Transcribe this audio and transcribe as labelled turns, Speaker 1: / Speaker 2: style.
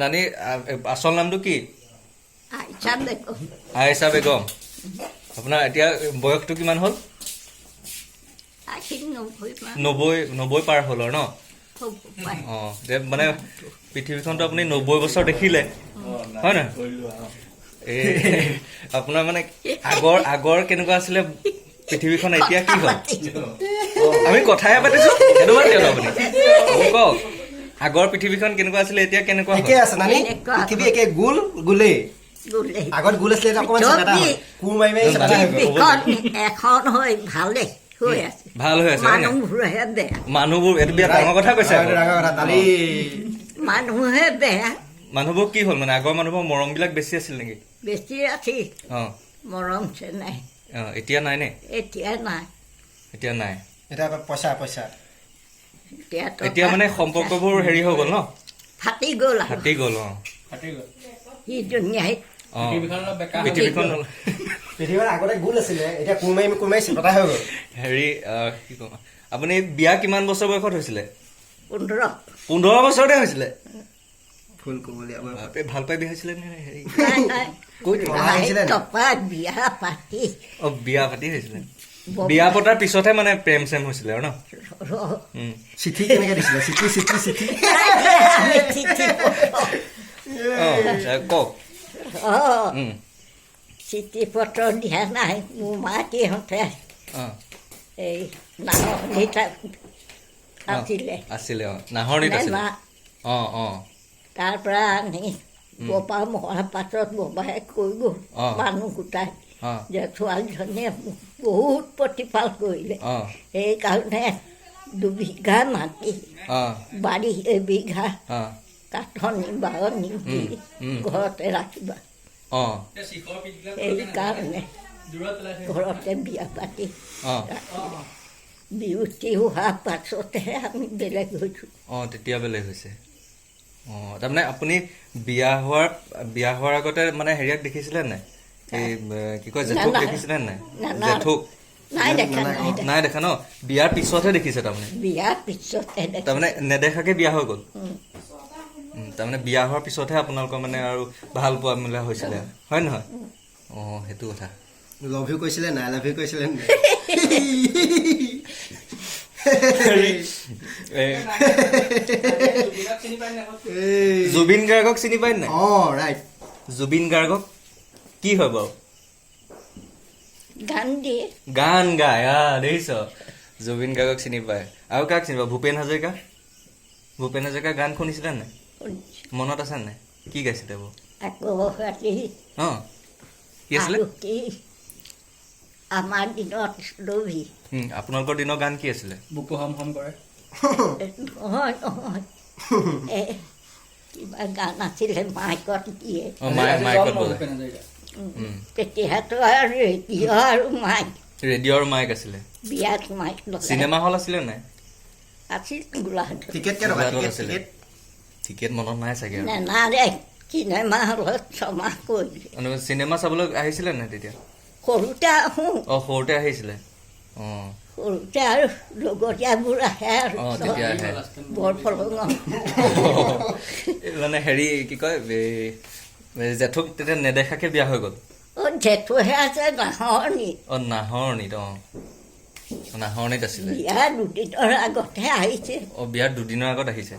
Speaker 1: নানি আসল নামটো কি? আয়েশা বেগম। আপোনাৰ এতিয়া বয়সটো কিমান হ'ল? 90 পাৰ হ'ল ন? মানে পৃথিৱীখনটো আপুনি 90 বছৰ দেখিলে হয় নহয়? আপোনাৰ মানে আগৰ কেনেকুৱা আছিলে পৃথিৱীখন, এতিয়া কি হ'ল? আমি কথাহে পাতিছো, সেইটো বাদ দিয়ক আপুনি কওক। আগৰ পৃথিৱীখন কেনেকুৱা আছিলে, এতিয়া কেনেকুৱা
Speaker 2: একে আছে নানি? পৃথিৱী একে গোলেই। আগত গোল আছিলে, অকমান চেপেটা হ'ল, কোৰ মাৰি মাৰি চেপেটা হৈ গ'ল।
Speaker 3: এখন হৈ ভালে হৈ আছে,
Speaker 1: ভাল হৈ আছে।
Speaker 3: মানুহবোৰহে বেয়া।
Speaker 1: মানুহবোৰ এইটো বিৰাট ডাঙৰ কথা কৈছে।
Speaker 3: মানুহে বেয়া।
Speaker 1: মানুহবোৰ কি হ'ল মানে, আগৰ মানুহবোৰ মৰম বিলাক বেছি আছিল নেকি?
Speaker 3: বেছি আছিল মৰম চেনেহ।
Speaker 1: এতিয়া নাই নে?
Speaker 3: এতিয়া নাই।
Speaker 1: এতিয়া নাই,
Speaker 2: এতিয়া পইচা
Speaker 1: এতিয়া মানে সম্পৰ্কবোৰ হেৰি হৈ গ'ল ন,
Speaker 3: ফাটি গ'ল।
Speaker 1: ফাটি গ'ল।
Speaker 3: সি দুনিয়াত
Speaker 2: পৃথিৱীখন আগতে গোল আছিলে, এতিয়া কোৰ মাৰি চেপেটা হৈ গ'ল।
Speaker 1: হেৰি কি কম, আপুনি বিয়া কিমান বছৰ বয়সত হৈছিলে?
Speaker 3: 15
Speaker 1: বছৰতে হৈছিলে।
Speaker 2: ফুল কোমলীয়া
Speaker 1: ভাল পাই বিয়া হৈছিলে নে? হেৰি
Speaker 3: বিয়া পাতি
Speaker 1: বিয়া পাতি হৈছিলে। বিয়া পতাৰ পিছতহে মানে প্ৰেম চেম হৈছিলে আৰু ন?
Speaker 2: চিঠি কেনেকে দিছিলে? চিঠি
Speaker 1: কওক।
Speaker 3: চিঠি পত্ৰ দিয়া নাই। মোৰ মাহঁতে এই নাহৰনিত
Speaker 1: আছিলে নাহৰনিত আছিলে।
Speaker 3: তাৰ পৰা আনি বপা মৰাৰ পাছত ববাই কৈ গ'ল মানুহ গোটাই যে ছোৱালীজনীয়ে বহুত প্ৰতিপাল কৰিলে, সেইকাৰণে 2 বিঘা মাটি বাৰী এবিঘা কাঠনি বাৱনী ঘৰতে ৰাখিবা। সেইকাৰণে ঘৰতে বিয়া পাতি বিউতি হোৱাৰ পাছতহে আমি বেলেগ হৈছো।
Speaker 1: তেতিয়া বেলেগ হৈছে। তাৰমানে আপুনি বিয়া হোৱাৰ আগতে মানে হেৰিয়াক দেখিছিলে নাই? এই কি কয় জেঠুক দেখিছিলে নাই? জেঠুক নাই দেখা ন? বিয়াৰ পিছতহে দেখিছে তাৰমানে?
Speaker 3: বিয়াৰ পিছতহে
Speaker 1: তাৰমানে নেদেখাকে বিয়া হৈ গ'ল। তাৰমানে বিয়া হোৱাৰ পিছতহে আপোনালোকৰ মানে আৰু ভাল পোৱা মেলা হৈছিলে, হয় নহয়? সেইটো কথা।
Speaker 2: লভ ইউ কৈছিলে নাই? লাভ ইউ কৈছিলে নাই?
Speaker 1: জুবিন গাৰ্গক চিনি পাই নাই?
Speaker 2: ৰাইট।
Speaker 1: জুবিন গাৰ্গক কি হয় বাৰু? গান গায়। দেখিছ, জুবিন গাৰ্গক চিনি পায়। আৰু কাক চিনি পায়? ভূপেন হাজৰিকা। ভূপেন হাজৰিকাৰ গান শুনিছিলে নাই? মনত আছে নাই? কি গাইছিলে বাৰু? কি আছিলে?
Speaker 3: আমাৰ দিনত লভি।
Speaker 1: আপোনালোকৰ দিনৰ গান কি আছিলে?
Speaker 4: বুকু হম হম কৰে।
Speaker 3: নহয় কিবা গান আছিলে মাইকত দিয়ে।
Speaker 1: মাইকত বজায়।
Speaker 3: তেতিয়াতো আৰু ৰেডিঅ' আৰু মাইক।
Speaker 1: ৰেডিঅ' আৰু মাইক আছিলে।
Speaker 3: বিয়াত মাইক
Speaker 1: চিনেমা হল আছিলে নাই?
Speaker 3: আছিল গোলাঘাটত।
Speaker 1: টিকেট মনত নাই চাগে।
Speaker 3: চিনেমা হলত ছমাহ কৰিলে।
Speaker 1: চিনেমা চাবলৈ আহিছিলে নাই তেতিয়া?
Speaker 3: সৰুতে আহো।
Speaker 1: সৰুতে আহিছিলে।
Speaker 3: সৰুতে আৰু লগতীয়াবোৰ আহে আৰু বৰ ফলঙৰ।
Speaker 1: মানে হেৰি কি কয়, জেঠুক তেতিয়া নেদেখাকে বিয়া হৈ গ'ল।
Speaker 3: জেঠুহে আছে নাহৰনিত।
Speaker 1: নাহৰনিত। নাহৰনিত আছিলে।
Speaker 3: বিয়া 2 দিনৰ আগতহে আহিছে।
Speaker 1: বিয়াৰ 2 দিনৰ আগত আহিছে।